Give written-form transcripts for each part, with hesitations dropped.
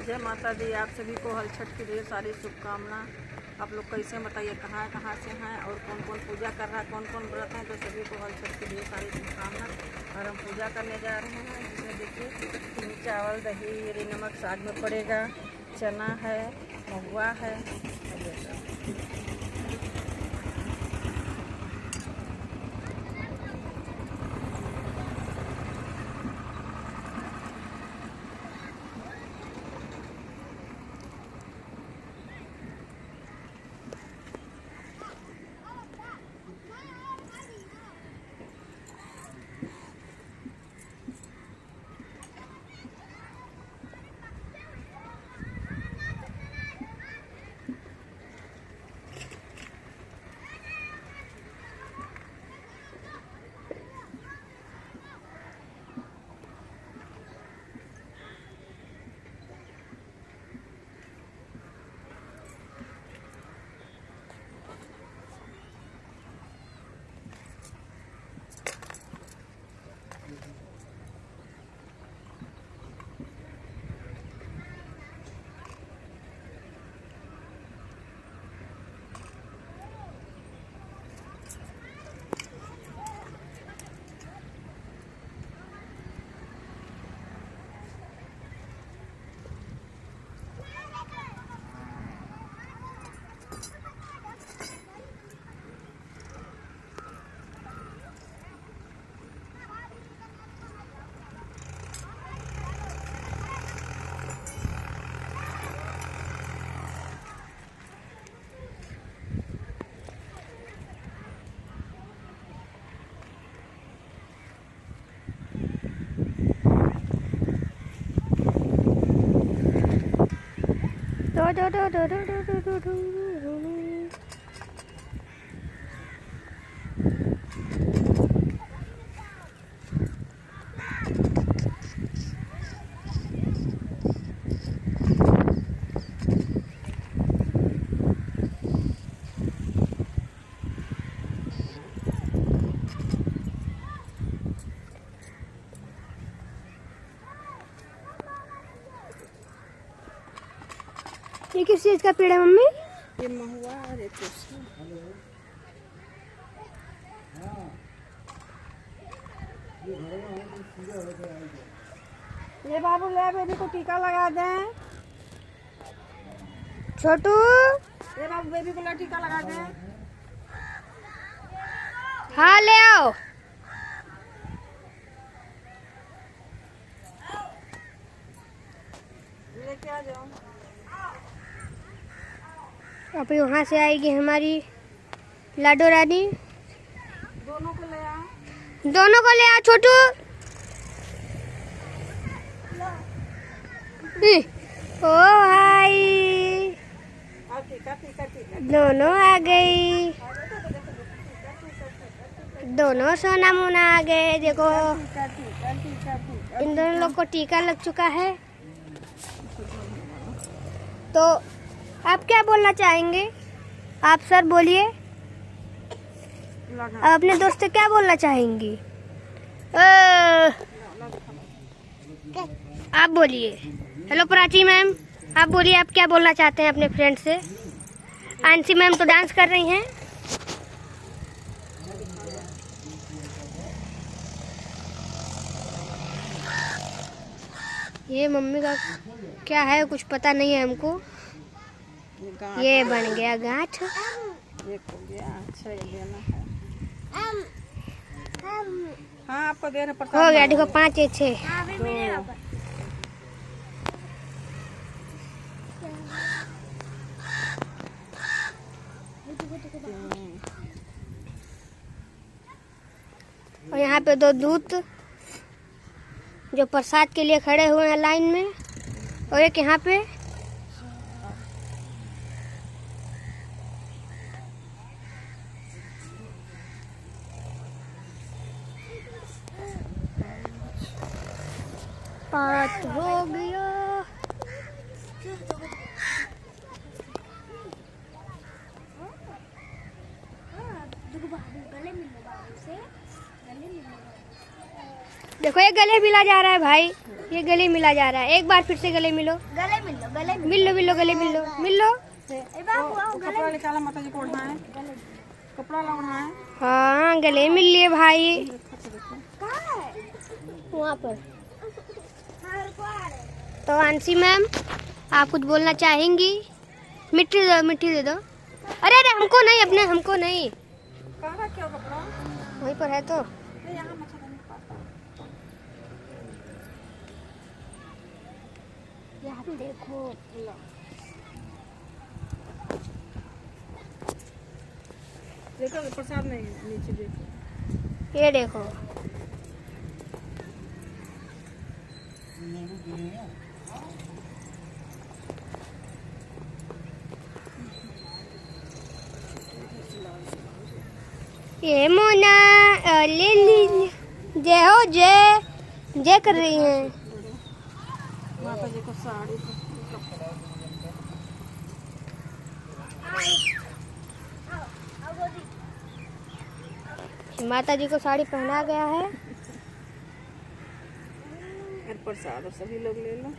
जय माता दी। आप सभी को हल छठ की ढेर सारी शुभकामना। आप लोग कैसे बताइए कहाँ से हैं और कौन कौन पूजा कर रहा है, कौन कौन व्रत हैं। तो सभी को हल छठ की ढेर सारी शुभकामना। और हम पूजा करने जा रहे हैं, जिसमें देखिए 3 चावल, दही, हरी नमक, साग में पड़ेगा, चना है, महुआ है और ये सब। ये किस चीज का पेड़ है मम्मी? ये महुआ और एक ये बाबू ले बेबी को टीका लगा दें। छोटू ये बाबू बेबी को टीका लगा दें। हाँ ले आओ। लेके आ जाओ। अब वहाँ से आएगी हमारी लाडो रानी। दोनों को ले आ। दोनों को ले आ छोटू। ओ भाई दोनों आ गई। दोनों सोना मोना आ गए। देखो इन दोनों लोग को टीका लग चुका है। तो आप क्या बोलना चाहेंगे? आप सर बोलिए। आप अपने दोस्त से क्या बोलना चाहेंगी? आप बोलिए। हेलो प्राची मैम, आप बोलिए आप क्या बोलना चाहते हैं अपने फ्रेंड से? आंसी मैम तो डांस कर रही हैं। ये मम्मी का क्या है कुछ पता नहीं है हमको। ये बन गया गांठ। एक हो गया। अच्छा ये देना है। हाँ आपको देना पड़ता हो गया। देखो 5 या 6। और यहाँ पे 2 दूत जो प्रसाद के लिए खड़े हुए हैं लाइन में, और एक यहाँ पे पाठ हो गया। देखो ये गले मिला जा रहा है भाई। ये गले मिला जा रहा है। एक बार फिर से गले मिलो, गले मिल लो, गले मिल लो, मिल लो, गले मिल लो, मिल लो। कपड़ा निकाला माता जी को ओढ़ाए, कपड़ा ला ओढ़ाए। हाँ गले मिल लिए भाई। वहाँ पर तो आंसी मैम आप कुछ बोलना चाहेंगी? मिट्टी दो, मिट्टी दे दो। अरे अरे हमको नहीं, अपने हमको नहीं। कहाँ क्या कपड़ा? वहीं पर है तो। यहाँ मच्छर नहीं पाता। यहाँ देखो, देखो प्रसाद नहीं, नीचे देखो। ये देखो। ये मोना ले ली, जय हो जय, जय कर रही हैं। माता जी को साड़ी माता जी को साड़ी पहना गया है। और प्रसाद और सभी लोग ले लो।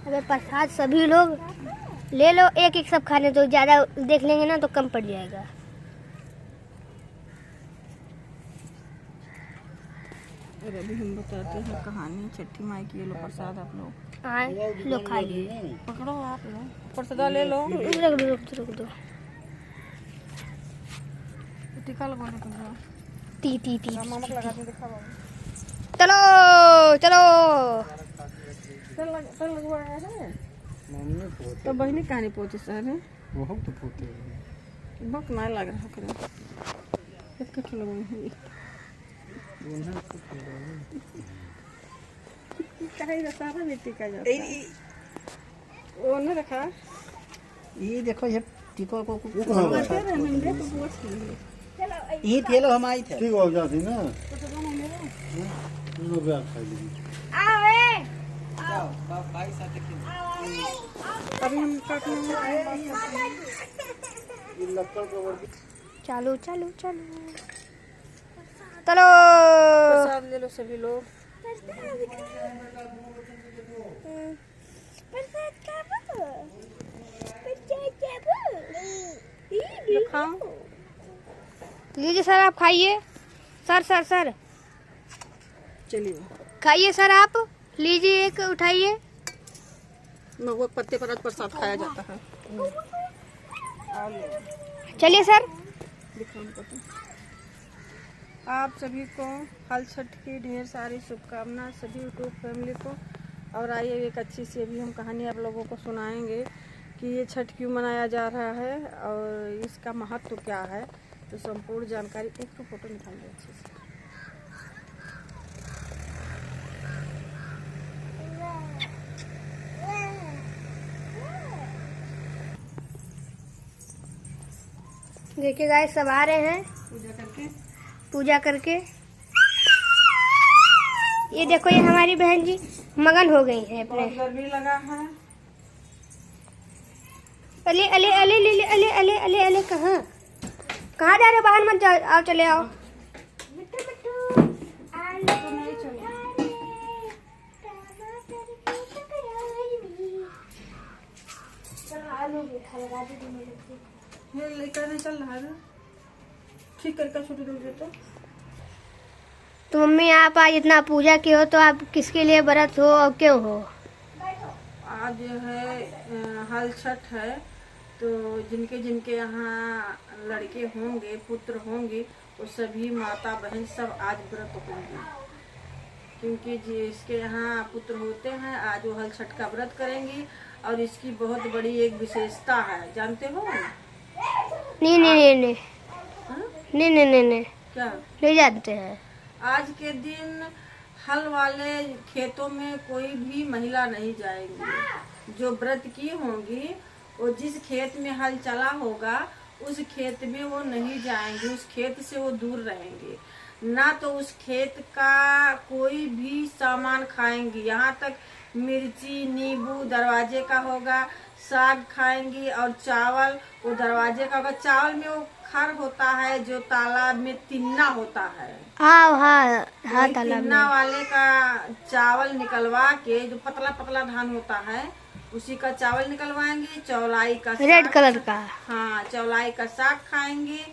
अबे प्रसाद सभी लोग ले लो, एक एक सब खाने तो ज्यादा देख लेंगे ना तो कम पड़ जाएगा। और अभी हम बताते हैं कहानी छठी माई की। ये लो प्रसाद आप लोग। हाँ लो खाइए। पकड़ो आप लोग, प्रसाद ले लो। रुक दो। टीका लगवा दो तुम। ती ती ती। मामा को लगा के दिखा बाबू। चलो चलो। चल लगवाया है। तो बहनी कहानी पहुंचे सारे। वो हम तो पोते बहुत ना लग रहा है। एक कट लगवाई है। कहीं सारा मिट्टी का जाता है। वो नहीं रखा। ये देखो ये टीको को चलो ये थेलो हम आई थे। ठीक हो जाती ना नो ब्याज खाई ली। भाई साथ अभी हम काटने चलो चलो चलो चलो। प्रसाद ले लो सभी लोग। खाओ। लीजिए सर आप खाइए। सर सर सर चलिए खाइए सर आप। लीजिए एक उठाइए। महुआ पत्ते पर आज प्रसाद खाया जाता है। चलिए सर। आप सभी को हल छठ की ढेर सारी शुभकामनाएं सभी यूट्यूब फैमिली को। और आइए एक अच्छी सी अभी हम कहानी आप लोगों को सुनाएंगे कि ये छठ क्यों मनाया जा रहा है और इसका महत्व क्या है। तो संपूर्ण जानकारी एक तो फोटो निकाल दो अच्छे से। देखिए गाइस सब आ रहे हैं पूजा करके। ये देखो ये हमारी बहन जी मगन हो गई है अपने। बहुत गर्मी लगा है। अले अले अले अले अले अले अले अले कहाँ कहाँ जा रहे हो? बाहर मत जाओ, आओ चले आओ। लेकर नहीं चल रहा है। ठीक करके छुट्टी दो दे तो मम्मी आप आज इतना पूजा की हो तो आप किसके लिए व्रत हो और क्यों हो? आज जो है हल छठ है तो जिनके जिनके यहाँ लड़के होंगे पुत्र होंगे वो सभी माता बहन सब आज व्रत होंगे। क्योंकि जिसके यहाँ पुत्र होते हैं आज वो हल छठ का व्रत करेंगी। और इसकी बहुत बड़ी एक विशेषता है, जानते हो? नहीं नहीं नहीं नहीं हाँ? नहीं नहीं नहीं नहीं क्या नहीं जानते हैं। आज के दिन हल वाले खेतों में कोई भी महिला नहीं जाएंगी। जो व्रत की होंगी वो जिस खेत में हल चला होगा उस खेत में वो नहीं जाएंगे, उस खेत से वो दूर रहेंगे। ना तो उस खेत का कोई भी सामान खाएंगी। यहाँ तक मिर्ची नींबू दरवाजे का होगा साग खाएंगी और चावल, वो दरवाजे का अगर चावल में वो खर होता है जो तालाब में तिन्ना होता है, हाँ हाँ हाँ, वही तालाब तिन्ना में। वाले का चावल निकलवा के, जो पतला पतला धान होता है उसी का चावल निकलवाएंगे। चौलाई का रेड साग, कलर का। हाँ चौलाई का साग खाएंगे।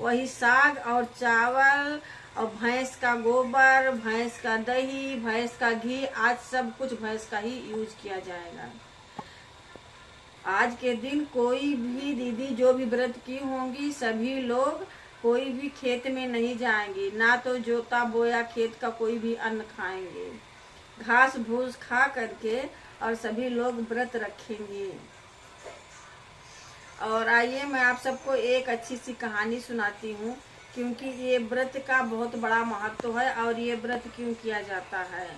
वही साग और चावल और भैंस का गोबर, भैंस का दही, भैंस का घी, आज सब कुछ भैंस का ही यूज किया जाएगा। आज के दिन कोई भी दीदी जो भी व्रत की होंगी सभी लोग कोई भी खेत में नहीं जाएंगे, ना तो जोता बोया खेत का कोई भी अन्न खाएंगे, घास भूस खा करके और सभी लोग व्रत रखेंगे। और आइए मैं आप सबको एक अच्छी सी कहानी सुनाती हूँ, क्योंकि ये व्रत का बहुत बड़ा महत्व है और ये व्रत क्यों किया जाता है।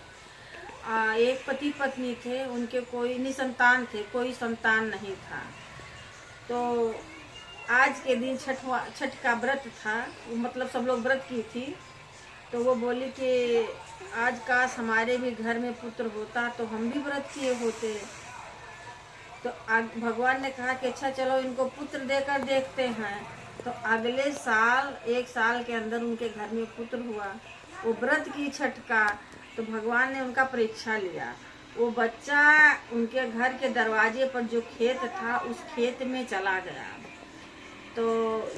एक पति पत्नी थे, उनके कोई निसंतान थे, कोई संतान नहीं था। तो आज के दिन छठ का व्रत था, मतलब सब लोग व्रत की थी। तो वो बोली कि आज काश हमारे भी घर में पुत्र होता तो हम भी व्रत किए होते। तो भगवान ने कहा कि अच्छा चलो इनको पुत्र देकर देखते हैं। तो अगले साल, एक साल के अंदर उनके घर में पुत्र हुआ। वो व्रत की छठ का, तो भगवान ने उनका परीक्षा लिया। वो बच्चा उनके घर के दरवाजे पर जो खेत था उस खेत में चला गया। तो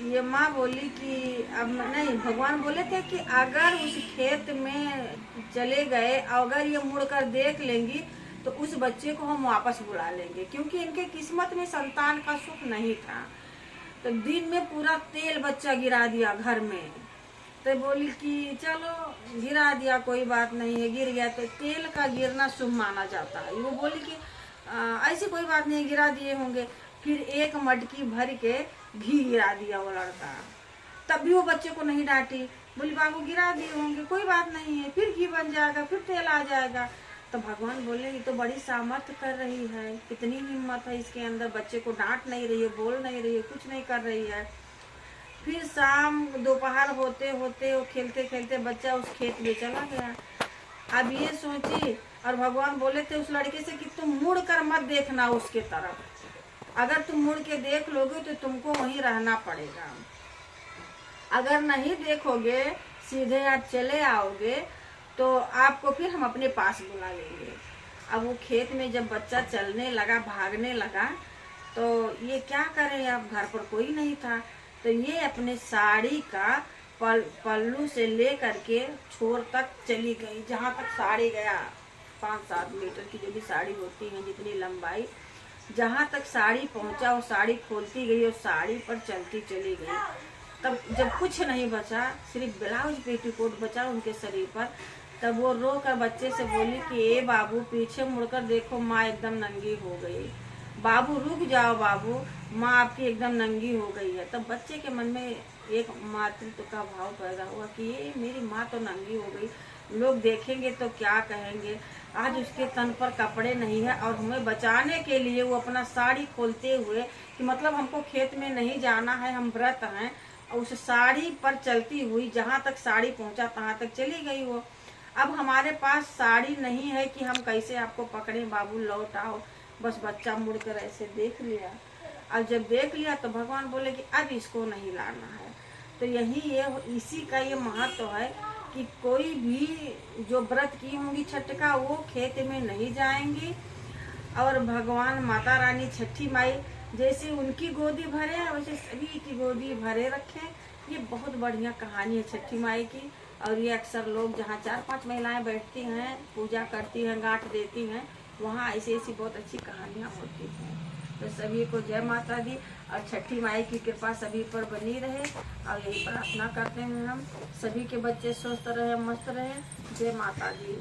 ये माँ बोली कि अब नहीं, भगवान बोले थे कि अगर उस खेत में चले गए, अगर ये मुड़कर देख लेंगी तो उस बच्चे को हम वापस बुला लेंगे, क्योंकि इनके किस्मत में संतान का सुख नहीं था। तो दिन में पूरा तेल बच्चा गिरा दिया घर में। तो बोली कि चलो गिरा दिया, कोई बात नहीं है, गिर गया तो तेल का गिरना शुभ माना जाता है। वो बोली कि ऐसी कोई बात नहीं, गिरा दिए होंगे। फिर एक मटकी भर के घी गिरा दिया वो लड़का, तब भी वो बच्चे को नहीं डांटी। बोली बाबू गिरा दिए होंगे, कोई बात नहीं है, फिर घी बन जाएगा, फिर तेल आ जाएगा। तो भगवान बोले ये तो बड़ी सामर्थ्य कर रही है, कितनी हिम्मत है इसके अंदर, बच्चे को डांट नहीं रही है, बोल नहीं रही है, कुछ नहीं कर रही है। फिर शाम दोपहर होते होते वो खेलते खेलते बच्चा उस खेत में चला गया। अब ये सोची, और भगवान बोले थे उस लड़के से कि तुम मुड़ कर मत देखना उसके तरफ, अगर तुम मुड़ के देख लोगे तो तुमको वहीं रहना पड़ेगा, अगर नहीं देखोगे सीधे आप चले आओगे तो आपको फिर हम अपने पास बुला लेंगे। अब वो खेत में जब बच्चा चलने लगा, भागने लगा, तो ये क्या करे, अब घर पर कोई नहीं था। तो ये अपने साड़ी का पल्लू से ले करके छोर तक चली गई, जहाँ तक साड़ी गया, 5-7 मीटर की जो भी साड़ी होती है जितनी लंबाई, जहाँ तक साड़ी पहुँचा वो साड़ी खोलती गई और साड़ी पर चलती चली गई। तब जब कुछ नहीं बचा, सिर्फ ब्लाउज पेटीकोट बचा उनके शरीर पर, तब वो रो कर बच्चे से बोली कि ए बाबू पीछे मुड़कर देखो, माँ एकदम नंगी हो गई। बाबू रुक जाओ बाबू, माँ आपकी एकदम नंगी हो गई है। तब बच्चे के मन में एक मातृत्व का भाव पैदा हुआ कि ये मेरी माँ तो नंगी हो गई, लोग देखेंगे तो क्या कहेंगे। आज उसके तन पर कपड़े नहीं है और हमें बचाने के लिए वो अपना साड़ी खोलते हुए, कि मतलब हमको खेत में नहीं जाना है, हम व्रत हैं, और उस साड़ी पर चलती हुई जहाँ तक साड़ी पहुँचा तहाँ तक चली गई वो। अब हमारे पास साड़ी नहीं है कि हम कैसे आपको पकड़ें, बाबू लौट आओ। बस बच्चा मुड़कर ऐसे देख लिया। अब जब देख लिया तो भगवान बोले कि अब इसको नहीं लाना है। तो इसी का ये महत्व है कि कोई भी जो व्रत की होंगी छठ का, वो खेत में नहीं जाएंगी। और भगवान माता रानी छठी माई जैसे उनकी गोदी भरे वैसे सभी की गोदी भरे रखें। ये बहुत बढ़िया कहानी है छठी माई की। और ये अक्सर लोग जहाँ 4-5 महिलाएं बैठती हैं, पूजा करती हैं, गांठ देती हैं, वहाँ ऐसी बहुत अच्छी कहानियाँ होती हैं। तो सभी को जय माता दी, और छठी माई की कृपा सभी पर बनी रहे, और यही प्रार्थना करते हैं हम, सभी के बच्चे स्वस्थ रहे, मस्त रहे। जय माता दी।